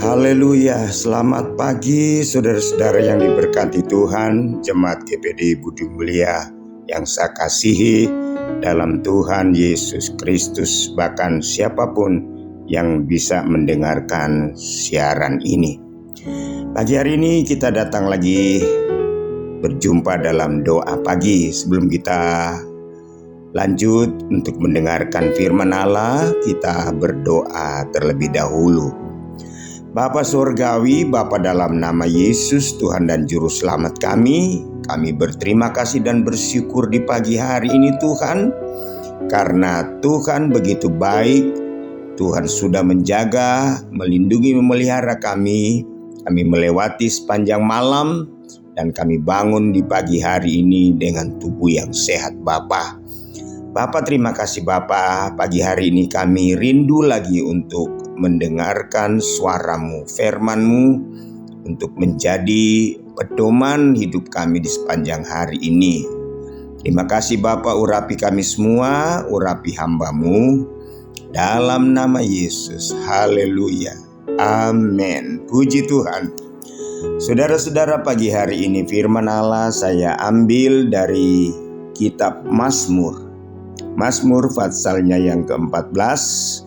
Haleluya, selamat pagi saudara-saudara yang diberkati Tuhan, Jemaat GPD Budi Mulia yang saya kasihi dalam Tuhan Yesus Kristus, bahkan siapapun yang bisa mendengarkan siaran ini. Pagi hari ini kita datang lagi berjumpa dalam doa pagi. Sebelum kita lanjut untuk mendengarkan firman Allah, kita berdoa terlebih dahulu. Bapa Surgawi, Bapa dalam nama Yesus, Tuhan dan Juru Selamat kami berterima kasih dan bersyukur di pagi hari ini Tuhan, karena Tuhan begitu baik. Tuhan sudah menjaga, melindungi, memelihara kami melewati sepanjang malam, dan kami bangun di pagi hari ini dengan tubuh yang sehat Bapa. Bapa, terima kasih Bapa, pagi hari ini kami rindu lagi untuk mendengarkan suara-Mu, firman-Mu, untuk menjadi pedoman hidup kami di sepanjang hari ini. Terima kasih Bapa, urapi kami semua, urapi hamba-Mu, dalam nama Yesus. Haleluya, amin. Puji Tuhan. Saudara-saudara, pagi hari ini firman Allah saya ambil dari kitab Mazmur pasalnya yang ke-14.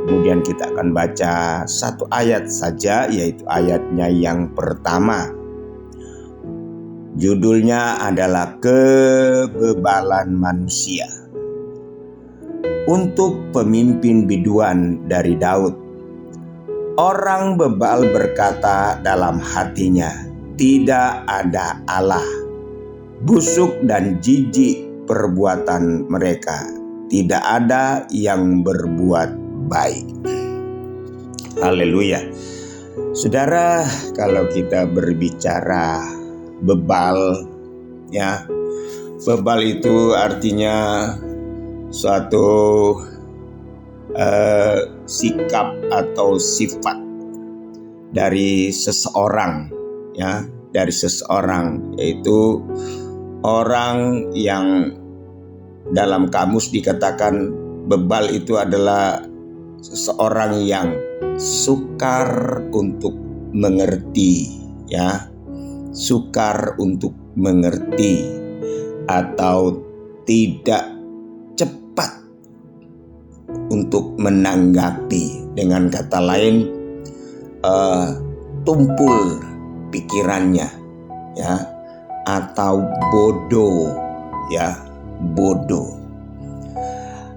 Kemudian kita akan baca satu ayat saja, yaitu ayatnya yang pertama. Judulnya adalah Kebebalan Manusia. Untuk pemimpin biduan dari Daud. Orang bebal berkata dalam hatinya, tidak ada Allah. Busuk dan jijik perbuatan mereka, tidak ada yang berbuat baik. Haleluya. Saudara, kalau kita berbicara bebal, ya, bebal itu artinya suatu sikap atau sifat dari seseorang, ya, dari seseorang, yaitu orang yang dalam kamus dikatakan bebal itu adalah seseorang yang sukar untuk mengerti, ya, sukar untuk mengerti atau tidak cepat untuk menanggapi. Dengan kata lain, tumpul pikirannya, ya, atau bodoh, ya, bodoh.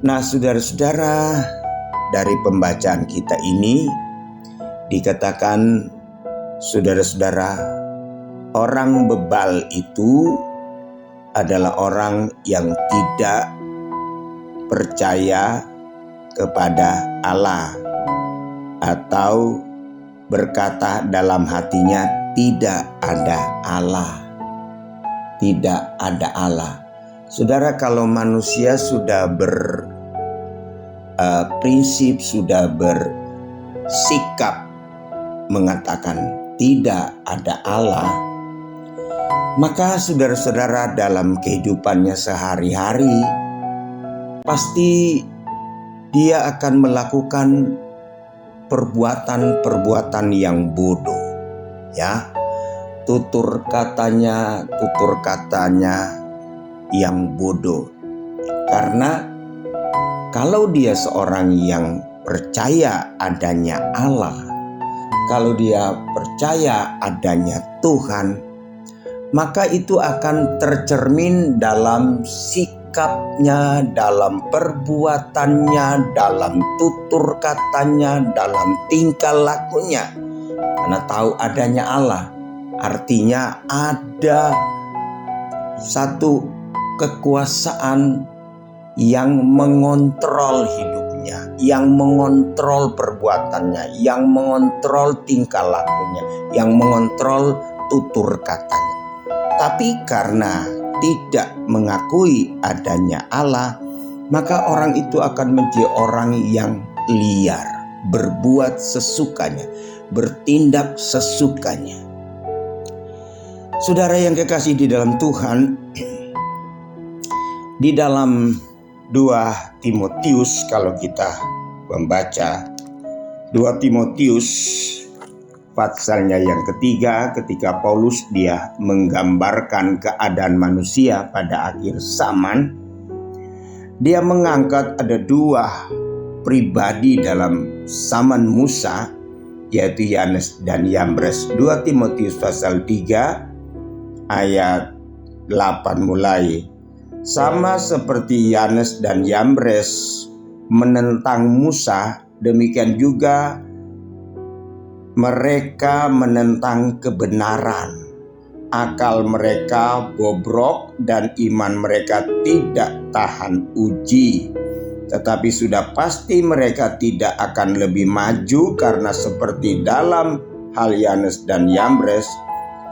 Nah, saudara-saudara, dari pembacaan kita ini dikatakan, saudara-saudara, orang bebal itu adalah orang yang tidak percaya kepada Allah, atau berkata dalam hatinya, tidak ada Allah. Tidak ada Allah. Saudara, kalau manusia sudah prinsip, sudah bersikap mengatakan tidak ada Allah, maka saudara-saudara dalam kehidupannya sehari-hari pasti dia akan melakukan perbuatan-perbuatan yang bodoh, ya, tutur katanya yang bodoh. Karena kalau dia seorang yang percaya adanya Allah, kalau dia percaya adanya Tuhan, maka itu akan tercermin dalam sikapnya, dalam perbuatannya, dalam tutur katanya, dalam tingkah lakunya. Karena tahu adanya Allah, artinya ada satu kekuasaan yang mengontrol hidupnya, yang mengontrol perbuatannya, yang mengontrol tingkah lakunya, yang mengontrol tutur katanya. Tapi karena tidak mengakui adanya Allah, maka orang itu akan menjadi orang yang liar, berbuat sesukanya, bertindak sesukanya. Saudara yang kekasih di dalam Tuhan, di dalam 2 Timotius, kalau kita membaca 2 Timotius pasalnya yang ketiga, ketika Paulus dia menggambarkan keadaan manusia pada akhir zaman, dia mengangkat ada dua pribadi dalam zaman Musa, yaitu Yanes dan Yambres. 2 Timotius pasal 3 ayat 8 mulai. Sama seperti Yanes dan Yambres menentang Musa, demikian juga mereka menentang kebenaran. Akal mereka bobrok dan iman mereka tidak tahan uji. Tetapi sudah pasti mereka tidak akan lebih maju, karena seperti dalam hal Yanes dan Yambres,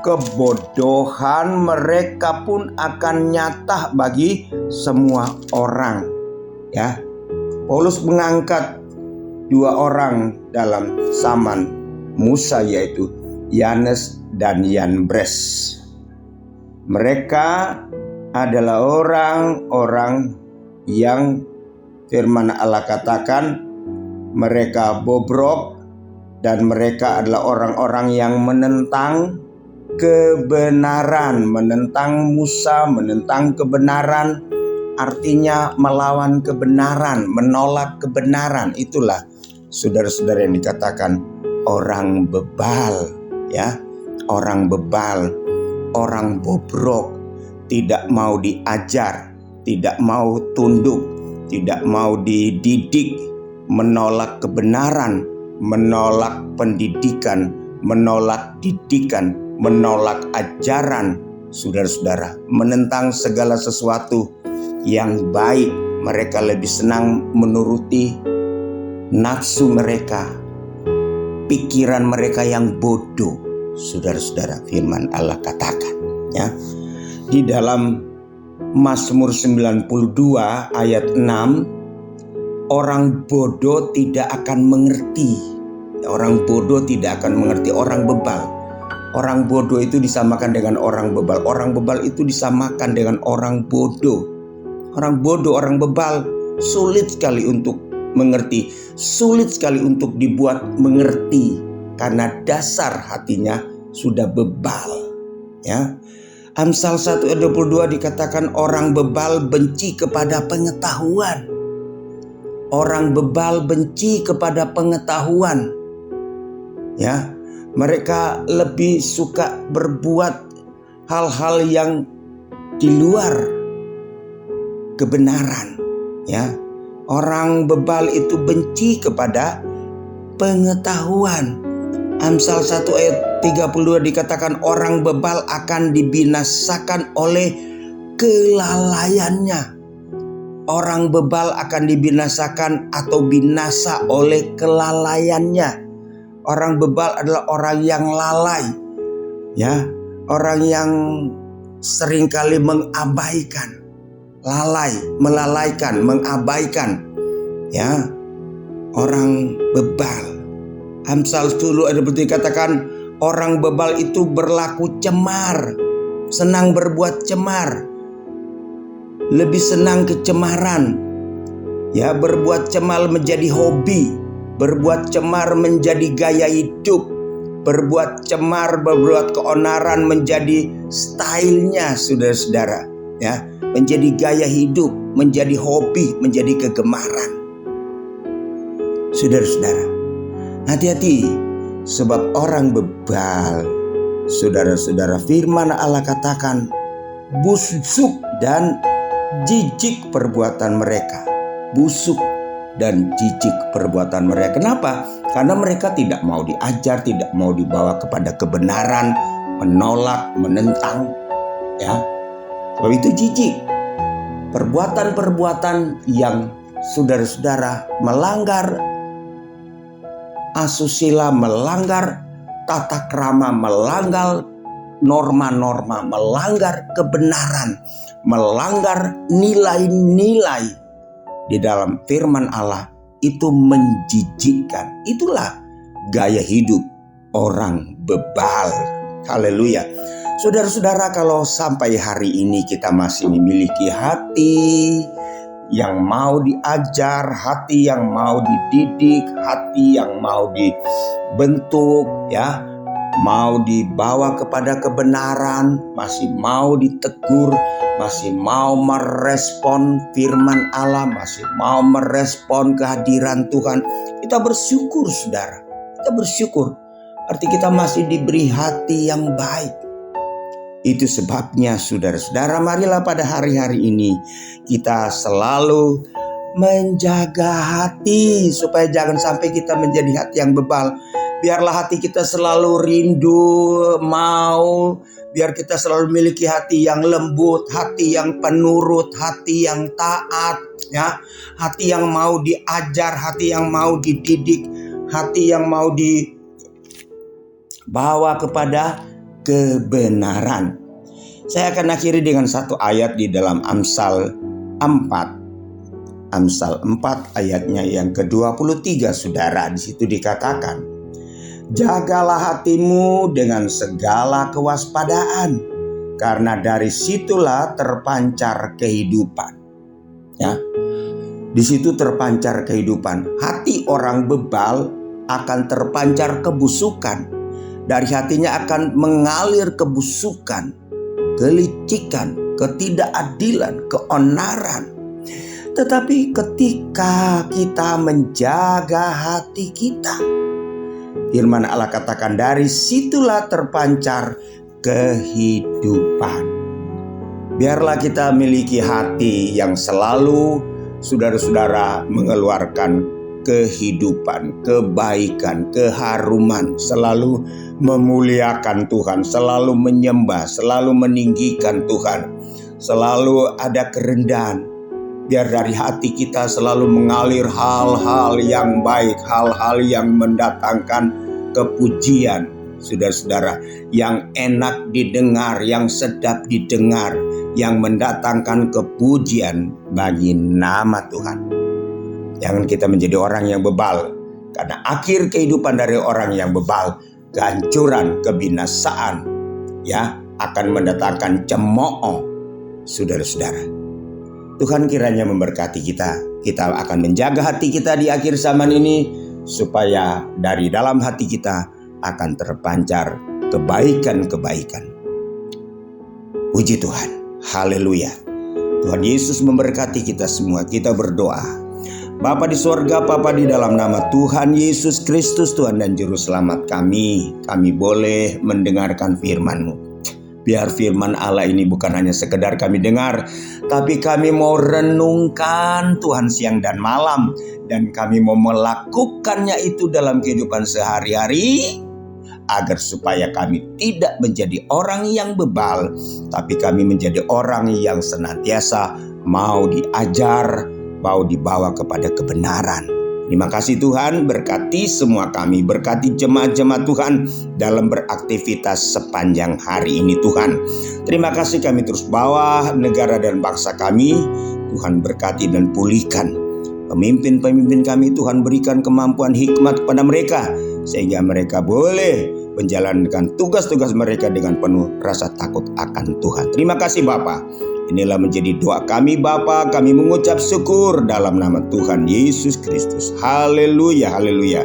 kebodohan mereka pun akan nyata bagi semua orang. Ya, Paulus mengangkat dua orang dalam zaman Musa, yaitu Yanes dan Yambres. Mereka adalah orang-orang yang firman Allah katakan mereka bobrok, dan mereka adalah orang-orang yang menentang kebenaran, menentang Musa, menentang kebenaran, artinya melawan kebenaran, menolak kebenaran. Itulah saudara-saudara yang dikatakan orang bebal, ya, orang bebal, orang bobrok, tidak mau diajar, tidak mau tunduk, tidak mau dididik, menolak kebenaran, menolak pendidikan, menolak didikan, menolak ajaran, saudara-saudara, menentang segala sesuatu yang baik. Mereka lebih senang menuruti nafsu mereka, pikiran mereka yang bodoh. Saudara-saudara, firman Allah katakan, ya, di dalam Mazmur 92 ayat 6, orang bodoh tidak akan mengerti. Orang bodoh tidak akan mengerti, orang bebal. Orang bodoh itu disamakan dengan orang bebal. Orang bebal itu disamakan dengan orang bodoh. Orang bodoh, orang bebal sulit sekali untuk mengerti, sulit sekali untuk dibuat mengerti, karena dasar hatinya sudah bebal, ya. Amsal 1 ayat 22 dikatakan orang bebal benci kepada pengetahuan. Orang bebal benci kepada pengetahuan, ya. Mereka lebih suka berbuat hal-hal yang di luar kebenaran, ya. Orang bebal itu benci kepada pengetahuan. Amsal 1 ayat 32 dikatakan orang bebal akan dibinasakan oleh kelalaiannya. Orang bebal akan dibinasakan atau binasa oleh kelalaiannya. Orang bebal adalah orang yang lalai, ya, orang yang seringkali mengabaikan, lalai, melalaikan, mengabaikan, ya, orang bebal. Amsal 10 ayat 20 dikatakan orang bebal itu berlaku cemar, senang berbuat cemar, lebih senang kecemaran, ya, berbuat cemar menjadi hobi, berbuat cemar menjadi gaya hidup, berbuat cemar, berbuat keonaran menjadi stylenya, saudara-saudara, ya, menjadi gaya hidup, menjadi hobi, menjadi kegemaran. Saudara-saudara, hati-hati, sebab orang bebal, saudara-saudara, firman Allah katakan busuk dan jijik perbuatan mereka. Busuk dan jijik perbuatan mereka. Kenapa? Karena mereka tidak mau diajar, tidak mau dibawa kepada kebenaran, menolak, menentang, ya. Sebab itu jijik. Perbuatan-perbuatan yang saudara-saudara melanggar asusila, melanggar tata krama, melanggar norma-norma, melanggar kebenaran, melanggar nilai-nilai di dalam firman Allah, itu menjijikkan. Itulah gaya hidup orang bebal. Haleluya. Saudara-saudara, kalau sampai hari ini kita masih memiliki hati yang mau diajar, hati yang mau dididik, hati yang mau dibentuk, ya, mau dibawa kepada kebenaran, masih mau ditegur, masih mau merespon firman Allah, masih mau merespon kehadiran Tuhan. Kita bersyukur saudara, kita bersyukur. Arti kita masih diberi hati yang baik. Itu sebabnya saudara-saudara, marilah pada hari-hari ini kita selalu menjaga hati supaya jangan sampai kita menjadi hati yang bebal. Biarlah hati kita selalu rindu, biar kita selalu memiliki hati yang lembut, hati yang penurut, hati yang taat, ya, hati yang mau diajar, hati yang mau dididik, hati yang mau dibawa kepada kebenaran. Saya akan akhiri dengan satu ayat di dalam Amsal 4. Amsal 4 ayatnya yang ke-23 saudara. Di situ dikatakan, jagalah hatimu dengan segala kewaspadaan, karena dari situlah terpancar kehidupan. Ya, di situ terpancar kehidupan. Hati orang bebal akan terpancar kebusukan. Dari hatinya akan mengalir kebusukan, kelicikan, ketidakadilan, keonaran. Tetapi ketika kita menjaga hati kita, firman Allah katakan dari situlah terpancar kehidupan. Biarlah kita miliki hati yang selalu saudara-saudara mengeluarkan kehidupan, kebaikan, keharuman, selalu memuliakan Tuhan, selalu menyembah, selalu meninggikan Tuhan, selalu ada kerendahan. Biar dari hati kita selalu mengalir hal-hal yang baik, hal-hal yang mendatangkan kepujian, saudara-saudara, yang enak didengar, yang sedap didengar, yang mendatangkan kepujian bagi nama Tuhan. Jangan kita menjadi orang yang bebal, karena akhir kehidupan dari orang yang bebal, kehancuran, kebinasaan, ya, akan mendatangkan cemooh, saudara-saudara. Tuhan kiranya memberkati kita. Kita akan menjaga hati kita di akhir zaman ini, supaya dari dalam hati kita akan terpancar kebaikan-kebaikan. Puji Tuhan, haleluya. Tuhan Yesus memberkati kita semua. Kita berdoa. Bapa di sorga, Bapa di dalam nama Tuhan Yesus Kristus, Tuhan dan Juru Selamat kami boleh mendengarkan firman-Mu. Biar firman Allah ini bukan hanya sekedar kami dengar, tapi kami mau renungkan Tuhan siang dan malam. Dan kami mau melakukannya itu dalam kehidupan sehari-hari, agar supaya kami tidak menjadi orang yang bebal, tapi kami menjadi orang yang senantiasa mau diajar, mau dibawa kepada kebenaran. Terima kasih Tuhan, berkati semua kami, berkati jemaat-jemaat Tuhan dalam beraktivitas sepanjang hari ini Tuhan. Terima kasih, kami terus bawa negara dan bangsa kami, Tuhan berkati dan pulihkan. Pemimpin-pemimpin kami Tuhan berikan kemampuan hikmat kepada mereka, sehingga mereka boleh menjalankan tugas-tugas mereka dengan penuh rasa takut akan Tuhan. Terima kasih Bapa. Inilah menjadi doa kami Bapa, kami mengucap syukur dalam nama Tuhan Yesus Kristus. Haleluya, haleluya.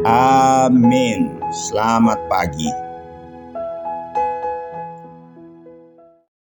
Amin. Selamat pagi.